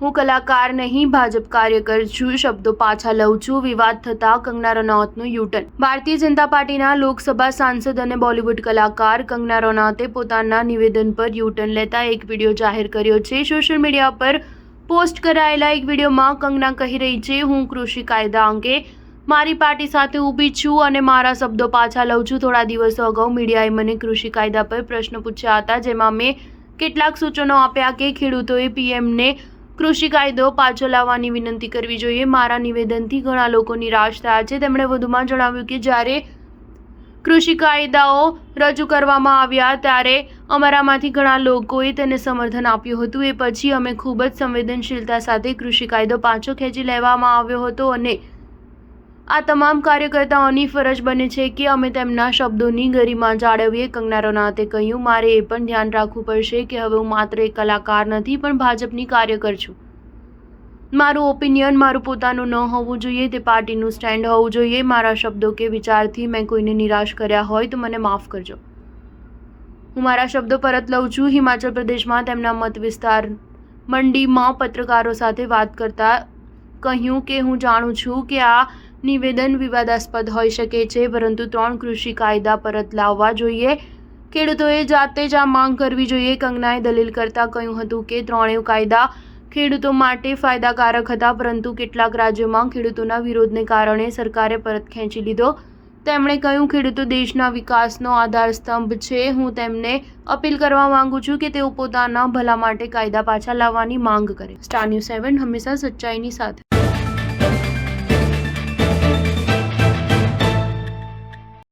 હું કલાકાર નહીં ભાજપ કાર્યકર છું, શબ્દો પાછા લઉં છું. વિવાદ થતા કંગના રનૌતનું યુટર્ન. ભારતીય જનતા પાર્ટીના લોકસભા સાંસદ અને બોલિવૂડ કલાકાર કંગના રનૌતે પોતાના નિવેદન પર યુટર્ન લેતા એક વિડીયો જાહેર કર્યો છે. સોશિયલ મીડિયા પર પોસ્ટ કરાયેલા એક વિડીયોમાં કંગના કહી રહી છે, હું કૃષિ કાયદા અંગે મારી પાર્ટી સાથે ઊભી છું અને મારા શબ્દો પાછા લઉં છું. થોડા દિવસો અગાઉ મીડિયાએ મને કૃષિ કાયદા પર પ્રશ્ન પૂછ્યા હતા, જેમાં મેં કેટલાક સૂચનો આપ્યા કે ખેડૂતોએ પીએમને કૃષિ કાયદો પાછો લાવવાની વિનંતી કરવી જોઈએ. મારા નિવેદનથી ઘણા લોકો નિરાશ થયા છે. તેમણે વધુમાં જણાવ્યું કે જ્યારે કૃષિ કાયદાઓ રજૂ કરવામાં આવ્યા ત્યારે અમારામાંથી ઘણા લોકોએ તેને સમર્થન આપ્યું હતું. એ પછી અમે ખૂબ જ સંવેદનશીલતા સાથે કૃષિ કાયદો પાછો ખેંચી લેવામાં આવ્યો હતો અને આ તમામ કાર્યકર્તાઓની ફરજ બને છે કે અમે તેમના શબ્દોની ગરિમા જાળવીએ. કંગના રનૌતે કહ્યું, મારે એ પણ ધ્યાન રાખવું પડશે કે હવે હું માત્ર એક કલાકાર નથી પણ ભાજપની કાર્યકર છું. મારું ઓપિનિયન મારું પોતાનું ન હોવું જોઈએ, તે પાર્ટીનું સ્ટેન્ડ હોવું જોઈએ. મારા શબ્દો કે વિચારથી મેં કોઈને નિરાશ કર્યા હોય તો મને માફ કરજો. હું મારા શબ્દો પરત લઉં છું. હિમાચલ પ્રદેશમાં તેમના મત વિસ્તાર મંડીમાં પત્રકારો સાથે વાત કરતા કહ્યું કે હું જાણું છું કે આ નિવેદન વિવાદાસ્પદ હોઈ શકે છે, પરંતુ 3 કૃષિ કાયદા પરત લાવવા જોઈએ. ખેડૂતોએ જાતે જ આ માંગ કરવી જોઈએ. કંગનાએ દલીલ કરતા કહ્યું હતું કે 3 કાયદા ખેડૂતો માટે ફાયદાકારક હતા, પરંતુ કેટલાક રાજ્યોમાં ખેડૂતોના વિરોધને કારણે સરકારે પરત ખેંચી લીધો. તેમણે કહ્યું, ખેડૂતો દેશના વિકાસનો આધારસ્તંભ છે. હું તેમને અપીલ કરવા માંગુ છું કે તેઓ પોતાના ભલા માટે કાયદા પાછા લાવવાની માંગ કરે. સ્ટાર ન્યૂઝ 7 હંમેશા સચ્ચાઈની સાથે.